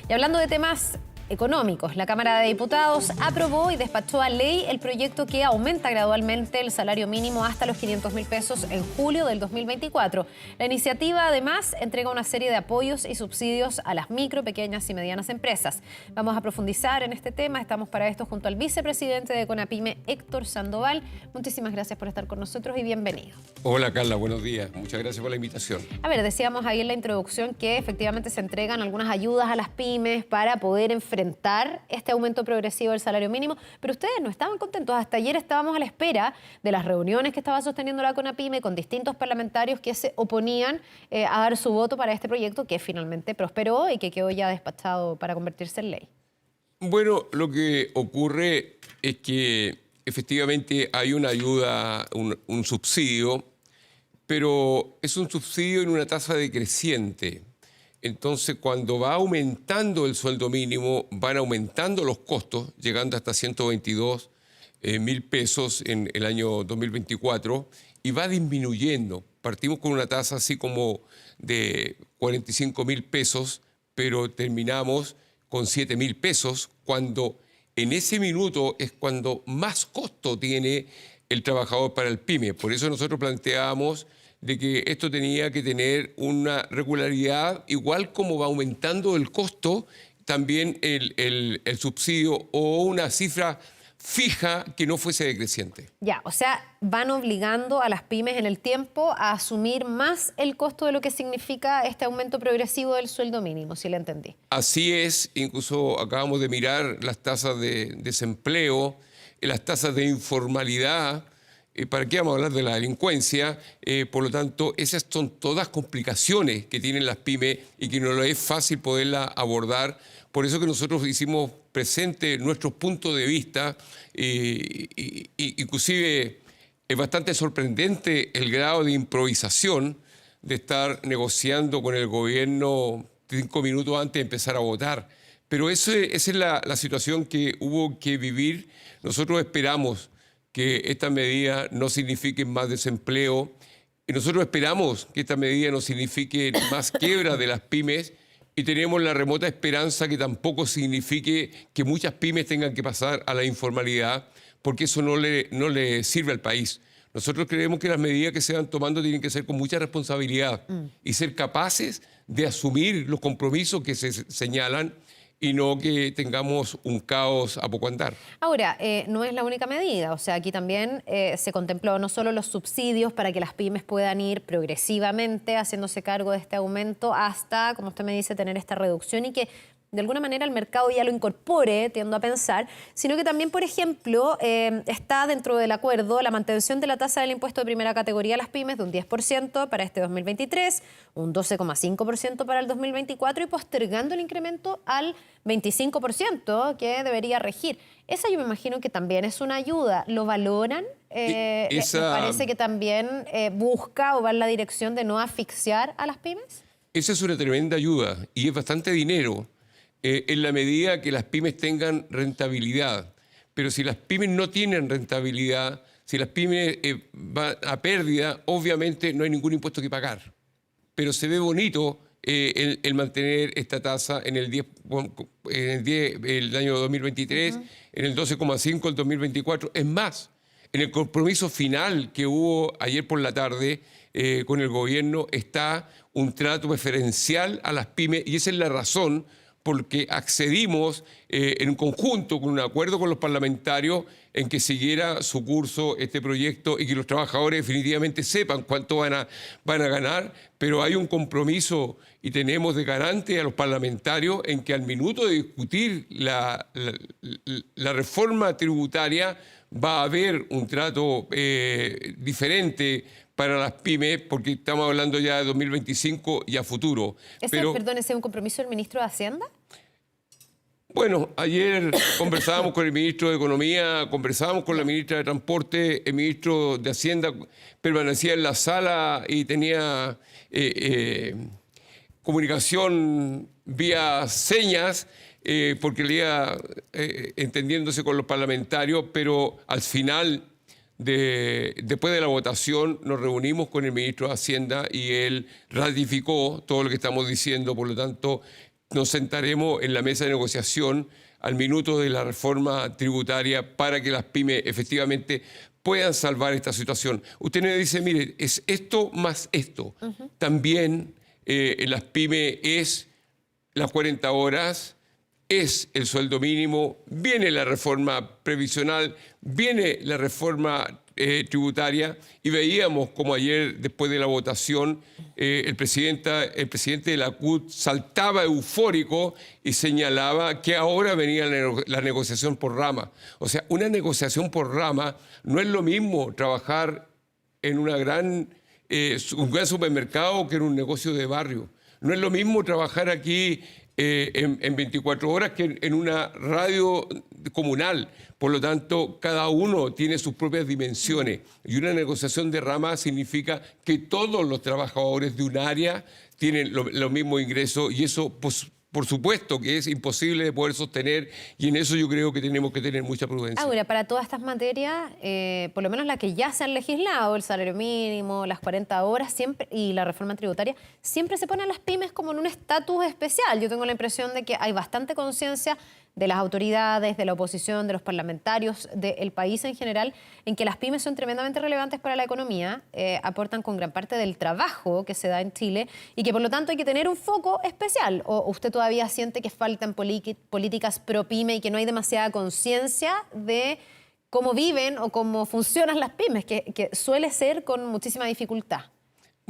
Y hablando de temas económicos, la Cámara de Diputados aprobó y despachó a ley el proyecto que aumenta gradualmente el salario mínimo hasta los 500.000 pesos en julio del 2024. La iniciativa, además, entrega una serie de apoyos y subsidios a las micro, pequeñas y medianas empresas. Vamos a profundizar en este tema. Estamos para esto junto al vicepresidente de CONAPYME, Héctor Sandoval. Muchísimas gracias por estar con nosotros y bienvenido. Hola, Carla, buenos días. Muchas gracias por la invitación. A ver, decíamos ahí en la introducción que efectivamente se entregan algunas ayudas a las pymes para poder enfrentar este aumento progresivo del salario mínimo, pero ustedes no estaban contentos. Hasta ayer estábamos a la espera de las reuniones que estaba sosteniendo la CONAPYME con distintos parlamentarios que se oponían a dar su voto para este proyecto que finalmente prosperó y que quedó ya despachado para convertirse en ley. Bueno, lo que ocurre es que efectivamente hay una ayuda, un subsidio, pero es un subsidio en una tasa decreciente. Entonces, cuando va aumentando el sueldo mínimo, van aumentando los costos, llegando hasta 122.000 pesos en el año 2024, y va disminuyendo. Partimos con una tasa así como de 45.000 pesos, pero terminamos con 7.000 pesos, cuando en ese minuto es cuando más costo tiene el trabajador para el pyme. Por eso nosotros planteábamos de que esto tenía que tener una regularidad, igual como va aumentando el costo, también el subsidio o una cifra fija que no fuese decreciente. Ya, o sea, van obligando a las pymes en el tiempo a asumir más el costo de lo que significa este aumento progresivo del sueldo mínimo, si le entendí. Así es, incluso acabamos de mirar las tasas de desempleo, las tasas de informalidad. ¿Para qué vamos a hablar de la delincuencia? Por lo tanto, esas son todas complicaciones que tienen las pymes y que no lo es fácil poderlas abordar. Por eso que nosotros hicimos presente nuestros puntos de vista. Inclusive es bastante sorprendente el grado de improvisación de estar negociando con el gobierno 5 minutos antes de empezar a votar. Pero esa es la situación que hubo que vivir. Nosotros esperamos que esta medida no signifique más desempleo. Y nosotros esperamos que esta medida no signifique más quiebra de las pymes y tenemos la remota esperanza que tampoco signifique que muchas pymes tengan que pasar a la informalidad, porque eso no le sirve al país. Nosotros creemos que las medidas que se van tomando tienen que ser con mucha responsabilidad y ser capaces de asumir los compromisos que se señalan y no que tengamos un caos a poco andar. Ahora, no es la única medida, o sea, aquí también se contempló no solo los subsidios para que las pymes puedan ir progresivamente haciéndose cargo de este aumento hasta, como usted me dice, tener esta reducción y que de alguna manera el mercado ya lo incorpore, tiendo a pensar, sino que también, por ejemplo, está dentro del acuerdo la mantención de la tasa del impuesto de primera categoría a las pymes de un 10% para este 2023, un 12,5% para el 2024 y postergando el incremento al 25% que debería regir. Esa yo me imagino que también es una ayuda. ¿Lo valoran? ¿Les parece que también busca o va en la dirección de no asfixiar a las pymes? Esa es una tremenda ayuda y es bastante dinero. En la medida que las pymes tengan rentabilidad. Pero si las pymes no tienen rentabilidad, si las pymes van a pérdida, obviamente no hay ningún impuesto que pagar. Pero se ve bonito el mantener esta tasa en el 10, el año 2023, en el 12,5 el 2024. Es más, en el compromiso final que hubo ayer por la tarde con el gobierno está un trato preferencial a las pymes y esa es la razón porque accedimos en conjunto con un acuerdo con los parlamentarios en que siguiera su curso este proyecto y que los trabajadores definitivamente sepan cuánto van a ganar, pero hay un compromiso y tenemos de garante a los parlamentarios en que al minuto de discutir la reforma tributaria va a haber un trato diferente para las pymes, porque estamos hablando ya de 2025 y a futuro. Perdón, ¿ese es un compromiso del ministro de Hacienda? Bueno, ayer conversábamos con el ministro de Economía, conversábamos con la ministra de Transporte, el ministro de Hacienda permanecía en la sala y tenía comunicación vía señas, porque leía entendiéndose con los parlamentarios, pero al final, después de la votación, nos reunimos con el ministro de Hacienda y él ratificó todo lo que estamos diciendo. Por lo tanto, nos sentaremos en la mesa de negociación al minuto de la reforma tributaria para que las pymes efectivamente puedan salvar esta situación. Usted me dice, mire, es esto más esto. También en las pymes es las 40 horas, es el sueldo mínimo, viene la reforma previsional, viene la reforma tributaria, y veíamos como ayer, después de la votación, el presidente de la CUT saltaba eufórico y señalaba que ahora venía la negociación por rama. O sea, una negociación por rama no es lo mismo trabajar en un gran supermercado que en un negocio de barrio. No es lo mismo trabajar aquí en 24 horas que en una radio comunal. Por lo tanto, cada uno tiene sus propias dimensiones. Y una negociación de rama significa que todos los trabajadores de un área tienen los mismos ingresos, y eso, pues, por supuesto que es imposible de poder sostener, y en eso yo creo que tenemos que tener mucha prudencia. Ahora, para todas estas materias, por lo menos las que ya se han legislado, el salario mínimo, las 40 horas siempre y la reforma tributaria, siempre se ponen a las pymes como en un estatus especial. Yo tengo la impresión de que hay bastante conciencia de las autoridades, de la oposición, de los parlamentarios, del país en general, en que las pymes son tremendamente relevantes para la economía, aportan con gran parte del trabajo que se da en Chile, y que por lo tanto hay que tener un foco especial. ¿O usted todavía siente que faltan políticas pro pyme y que no hay demasiada conciencia de cómo viven o cómo funcionan las pymes, que suele ser con muchísima dificultad?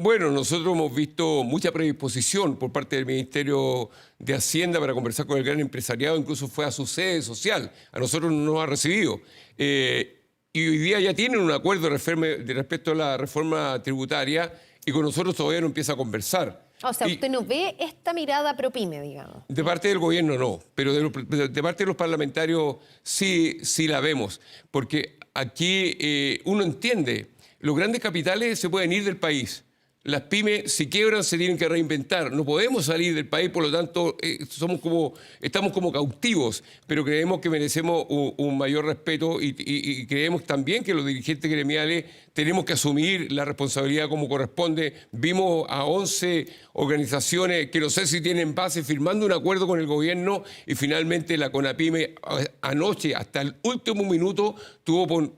Bueno, nosotros hemos visto mucha predisposición por parte del Ministerio de Hacienda para conversar con el gran empresariado, incluso fue a su sede social, a nosotros no nos ha recibido. Y hoy día ya tienen un acuerdo respecto a la reforma tributaria, y con nosotros todavía no empieza a conversar. O sea, usted no ve esta mirada pro pyme, digamos. De parte del gobierno no, pero de parte de los parlamentarios sí la vemos, porque aquí uno entiende, los grandes capitales se pueden ir del país. Las pymes, si quiebran, se tienen que reinventar. No podemos salir del país, por lo tanto, estamos como cautivos, pero creemos que merecemos un mayor respeto, y creemos también que los dirigentes gremiales tenemos que asumir la responsabilidad como corresponde. Vimos a 11 organizaciones que no sé si tienen base firmando un acuerdo con el gobierno, y finalmente la CONAPYME anoche, hasta el último minuto, tuvo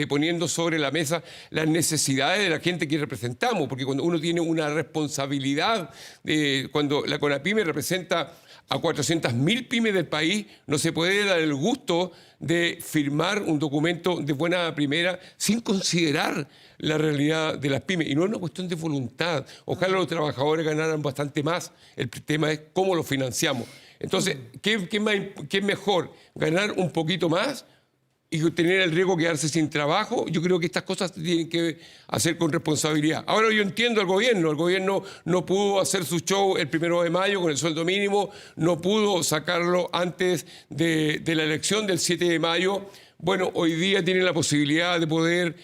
poniendo sobre la mesa las necesidades de la gente que representamos, porque cuando uno tiene una responsabilidad, cuando la CONAPYME representa a 400.000 pymes del país, no se puede dar el gusto de firmar un documento de buena primera sin considerar la realidad de las pymes. Y no es una cuestión de voluntad. Ojalá los trabajadores ganaran bastante más. El tema es cómo lo financiamos. Entonces, ¿qué es mejor? ¿Ganar un poquito más y tener el riesgo de quedarse sin trabajo? Yo creo que estas cosas se tienen que hacer con responsabilidad. Ahora, yo entiendo al gobierno. El gobierno no pudo hacer su show el 1 de mayo con el sueldo mínimo, no pudo sacarlo antes de la elección del 7 de mayo. Bueno, hoy día tiene la posibilidad de poder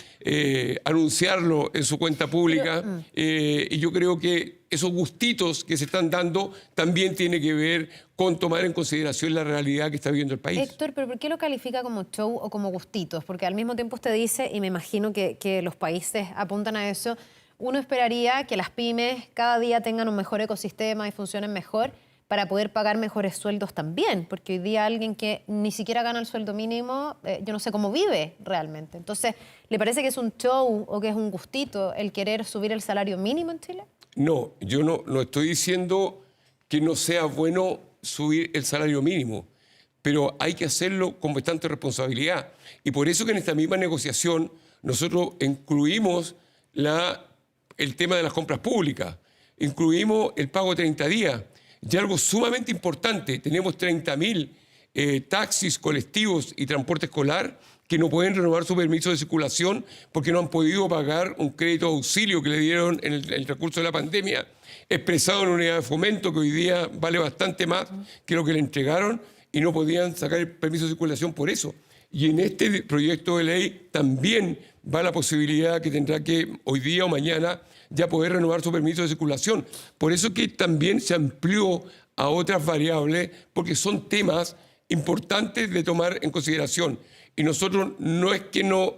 anunciarlo en su cuenta pública, y yo creo que esos gustitos que se están dando también tiene que ver con tomar en consideración la realidad que está viviendo el país. Héctor, ¿pero por qué lo califica como show o como gustitos? Porque al mismo tiempo usted dice, y me imagino que los países apuntan a eso, uno esperaría que las pymes cada día tengan un mejor ecosistema y funcionen mejor para poder pagar mejores sueldos también, porque hoy día alguien que ni siquiera gana el sueldo mínimo, yo no sé cómo vive realmente. Entonces, ¿le parece que es un show o que es un gustito el querer subir el salario mínimo en Chile? No, yo no estoy diciendo que no sea bueno subir el salario mínimo, pero hay que hacerlo con bastante responsabilidad. Y por eso que en esta misma negociación nosotros incluimos el tema de las compras públicas, incluimos el pago de 30 días. Y algo sumamente importante, tenemos 30.000 taxis, colectivos y transporte escolar que no pueden renovar su permiso de circulación porque no han podido pagar un crédito de auxilio que le dieron en el transcurso de la pandemia, expresado en una unidad de fomento que hoy día vale bastante más que lo que le entregaron, y no podían sacar el permiso de circulación por eso. Y en este proyecto de ley también va la posibilidad que tendrá que hoy día o mañana ya poder renovar su permiso de circulación. Por eso que también se amplió a otras variables, porque son temas importantes de tomar en consideración. Y nosotros no es que no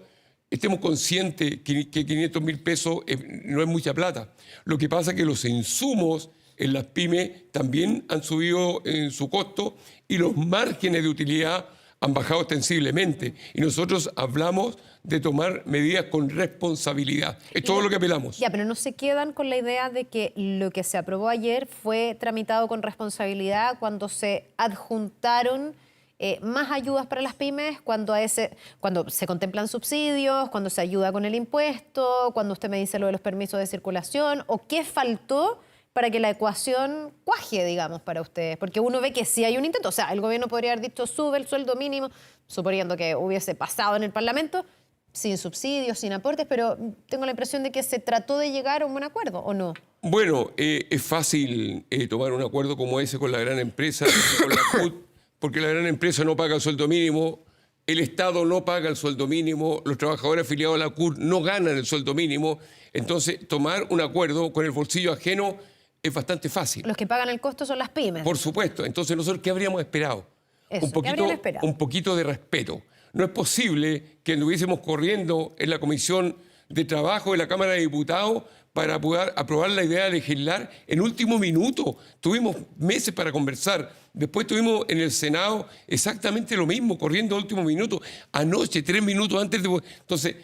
estemos conscientes que 500.000 pesos no es mucha plata. Lo que pasa es que los insumos en las pymes también han subido en su costo y los márgenes de utilidad han bajado ostensiblemente. Y nosotros hablamos de tomar medidas con responsabilidad. Es todo lo que apelamos. Ya, pero no se quedan con la idea de que lo que se aprobó ayer fue tramitado con responsabilidad cuando se adjuntaron más ayudas para las pymes, cuando se contemplan subsidios, cuando se ayuda con el impuesto, cuando usted me dice lo de los permisos de circulación, o qué faltó para que la ecuación cuaje, digamos, para ustedes. Porque uno ve que sí hay un intento. O sea, el gobierno podría haber dicho sube el sueldo mínimo, suponiendo que hubiese pasado en el Parlamento, sin subsidios, sin aportes, pero tengo la impresión de que se trató de llegar a un buen acuerdo, ¿o no? Bueno, es fácil tomar un acuerdo como ese con la gran empresa, con la CUT, porque la gran empresa no paga el sueldo mínimo, el Estado no paga el sueldo mínimo, los trabajadores afiliados a la CUT no ganan el sueldo mínimo. Entonces, tomar un acuerdo con el bolsillo ajeno es bastante fácil. Los que pagan el costo son las pymes. Por supuesto. Entonces, ¿nosotros qué habríamos esperado? Eso, ¿qué habrían esperado? Un poquito de respeto. No es posible que anduviésemos corriendo en la Comisión de Trabajo de la Cámara de Diputados para poder aprobar la idea de legislar en último minuto. Tuvimos meses para conversar. Después tuvimos en el Senado exactamente lo mismo, corriendo a último minuto. Anoche, 3 minutos antes de... Entonces,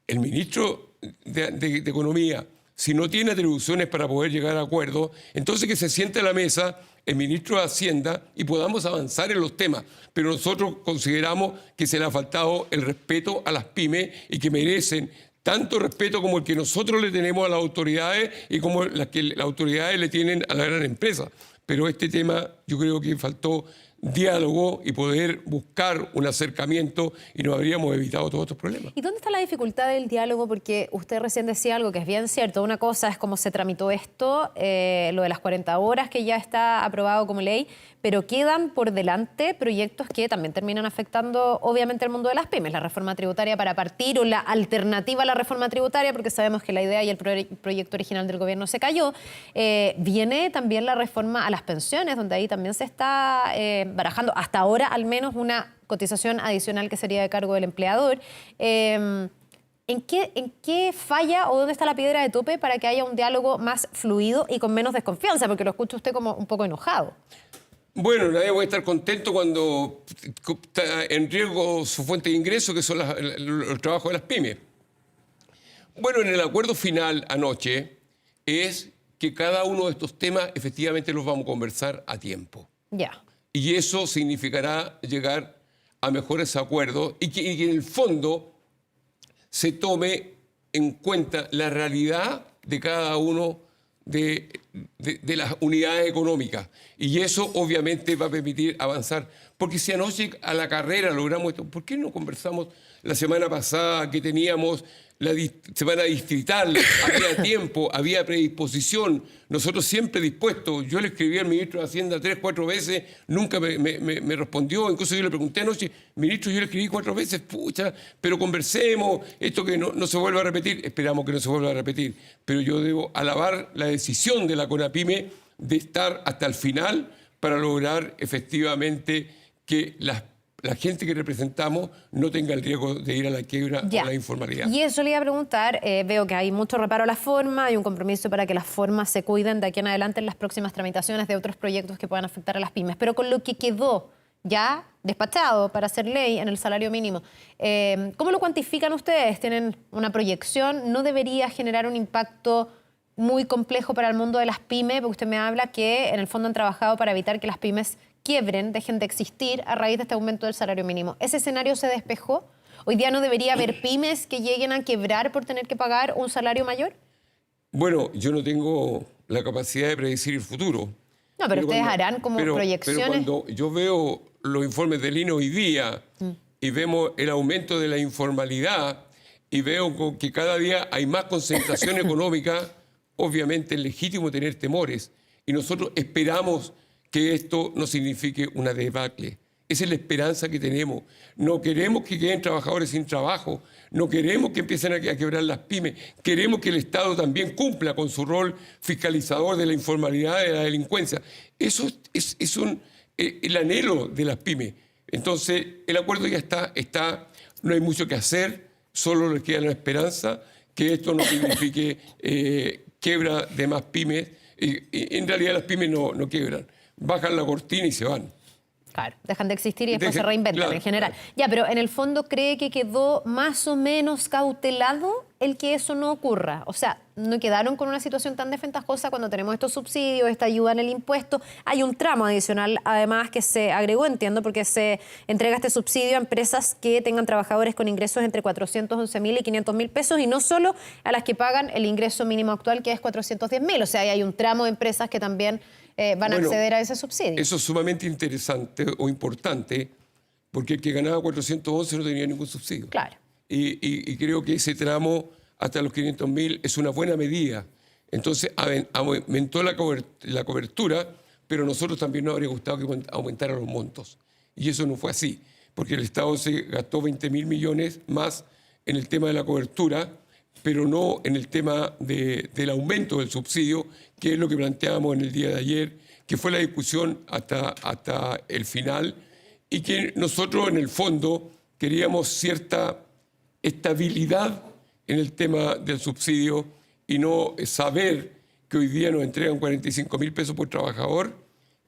el ministro de Economía, si no tiene atribuciones para poder llegar a acuerdos, entonces que se siente a la mesa el ministro de Hacienda y podamos avanzar en los temas. Pero nosotros consideramos que se le ha faltado el respeto a las pymes y que merecen tanto respeto como el que nosotros le tenemos a las autoridades y como las que las autoridades le tienen a la gran empresa. Pero este tema yo creo que faltó diálogo y poder buscar un acercamiento y nos habríamos evitado todos estos problemas. ¿Y dónde está la dificultad del diálogo? Porque usted recién decía algo que es bien cierto. Una cosa es cómo se tramitó esto, lo de las 40 horas que ya está aprobado como ley, pero quedan por delante proyectos que también terminan afectando obviamente al mundo de las pymes. La reforma tributaria para partir o la alternativa a la reforma tributaria, porque sabemos que la idea y el proyecto original del gobierno se cayó. Viene también la reforma a las pensiones, donde ahí también se está barajando hasta ahora al menos una cotización adicional que sería de cargo del empleador. ¿En qué falla o dónde está la piedra de tope para que haya un diálogo más fluido y con menos desconfianza? Porque lo escucho usted como un poco enojado. Bueno, nadie puede estar contento cuando está en riesgo su fuente de ingreso, que son los trabajos de las pymes. Bueno, en el acuerdo final anoche es que cada uno de estos temas efectivamente los vamos a conversar a tiempo. Ya. Y eso significará llegar a mejores acuerdos y que en el fondo se tome en cuenta la realidad de cada uno de las unidades económicas. Y eso obviamente va a permitir avanzar. Porque si anoche a la carrera logramos esto, ¿por qué no conversamos la semana pasada que teníamos la semana distrital? Había tiempo, había predisposición, nosotros siempre dispuestos. Yo le escribí al ministro de Hacienda 3, 4 veces, nunca me respondió. Incluso yo le pregunté anoche, ministro, yo le escribí 4 veces, pucha, pero conversemos, esto que no se vuelva a repetir. Esperamos que no se vuelva a repetir. Pero yo debo alabar la decisión de la CONAPYME de estar hasta el final para lograr efectivamente que la gente que representamos no tenga el riesgo de ir a la quiebra o a la informalidad. Y eso le iba a preguntar, veo que hay mucho reparo a la forma, hay un compromiso para que las formas se cuiden de aquí en adelante en las próximas tramitaciones de otros proyectos que puedan afectar a las pymes, pero con lo que quedó ya despachado para hacer ley en el salario mínimo, ¿cómo lo cuantifican ustedes? ¿Tienen una proyección? ¿No debería generar un impacto muy complejo para el mundo de las pymes? Porque usted me habla que en el fondo han trabajado para evitar que las pymes quiebren, dejen de existir a raíz de este aumento del salario mínimo. ¿Ese escenario se despejó? ¿Hoy día no debería haber pymes que lleguen a quebrar por tener que pagar un salario mayor? Bueno, yo no tengo la capacidad de predecir el futuro. No, pero ustedes harán como proyecciones. Pero cuando yo veo los informes del INE hoy día y vemos el aumento de la informalidad y veo que cada día hay más concentración económica, obviamente es legítimo tener temores. Y nosotros esperamos que esto no signifique una debacle. Esa es la esperanza que tenemos. No queremos que queden trabajadores sin trabajo, no queremos que empiecen a quebrar las pymes, queremos que el Estado también cumpla con su rol fiscalizador de la informalidad y de la delincuencia. Eso es el anhelo de las pymes. Entonces, el acuerdo ya está, no hay mucho que hacer, solo les queda la esperanza que esto no signifique quiebra de más pymes, Y en realidad las pymes no quiebran. Bajan la cortina y se van. Claro, dejan de existir y después se reinventan claro, en general. claro. Ya, pero en el fondo, ¿cree que quedó más o menos cautelado el que eso no ocurra? O sea, no quedaron con una situación tan desventajosa cuando tenemos estos subsidios, esta ayuda en el impuesto. Hay un tramo adicional, además, que se agregó, entiendo, porque se entrega este subsidio a empresas que tengan trabajadores con ingresos entre 411.000 y 500.000 pesos y no solo a las que pagan el ingreso mínimo actual, que es 410.000. O sea, hay un tramo de empresas que también van a acceder a ese subsidio. Eso es sumamente interesante o importante, porque el que ganaba 411 no tenía ningún subsidio. Claro. Y creo que ese tramo hasta los 500.000 es una buena medida. Entonces aumentó la cobertura, pero a nosotros también nos habría gustado que aumentaran los montos. Y eso no fue así, porque el Estado se gastó 20.000 millones más en el tema de la cobertura, pero no en el tema del aumento del subsidio, que es lo que planteábamos en el día de ayer, que fue la discusión hasta el final, y que nosotros en el fondo queríamos cierta estabilidad en el tema del subsidio y no saber que hoy día nos entregan 45.000 pesos por trabajador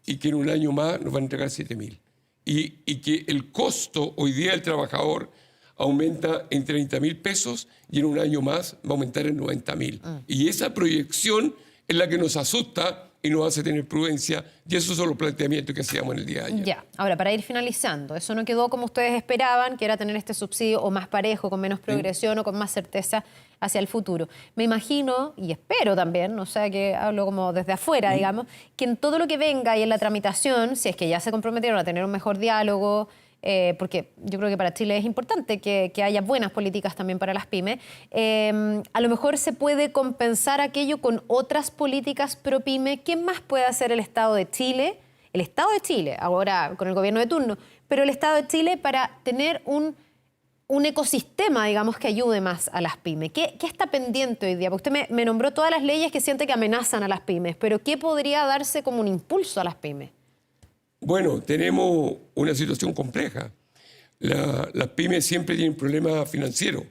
y que en un año más nos van a entregar 7.000. Y que el costo hoy día del trabajador aumenta en 30.000 pesos y en un año más va a aumentar en 90.000. Y esa proyección es la que nos asusta y nos hace tener prudencia, y esos son los planteamientos que hacíamos en el día de ayer. Ya, ahora para ir finalizando, eso no quedó como ustedes esperaban, que era tener este subsidio o más parejo, con menos progresión o con más certeza hacia el futuro. Me imagino, y espero también, o sea que hablo como desde afuera, digamos, que en todo lo que venga y en la tramitación, si es que ya se comprometieron a tener un mejor diálogo, porque yo creo que para Chile es importante que haya buenas políticas también para las pymes, a lo mejor se puede compensar aquello con otras políticas pro pyme. ¿Qué más puede hacer el Estado de Chile? El Estado de Chile, ahora con el gobierno de turno, pero el Estado de Chile para tener un ecosistema, digamos, que ayude más a las pymes. ¿Qué está pendiente hoy día? Porque usted me nombró todas las leyes que siente que amenazan a las pymes, pero ¿qué podría darse como un impulso a las pymes? Bueno, tenemos una situación compleja. Las pymes siempre tienen problemas financieros.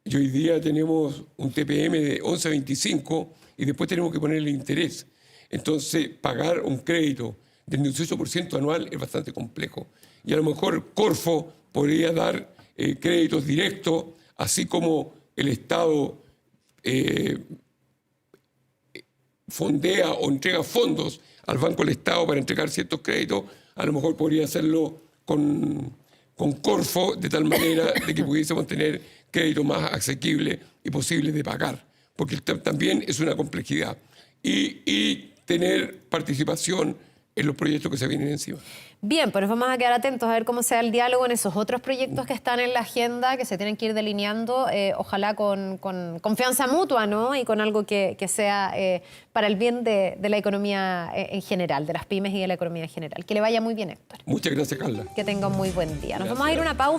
Y hoy día tenemos un TPM de 11,25 y después tenemos que ponerle interés. Entonces, pagar un crédito del 18% anual es bastante complejo. Y a lo mejor Corfo podría dar créditos directos, así como el Estado fondea o entrega fondos al Banco del Estado para entregar ciertos créditos, a lo mejor podría hacerlo con Corfo, de tal manera de que pudiésemos tener créditos más asequibles y posibles de pagar, porque también es una complejidad. Y tener participación en los proyectos que se vienen encima. Bien, pues nos vamos a quedar atentos a ver cómo sea el diálogo en esos otros proyectos que están en la agenda, que se tienen que ir delineando, ojalá con confianza mutua, ¿no? Y con algo que sea para el bien de la economía en general, de las pymes y de la economía en general. Que le vaya muy bien, Héctor. Muchas gracias, Carla. Que tenga un muy buen día. Nos Gracias. vamos a ir a una pausa.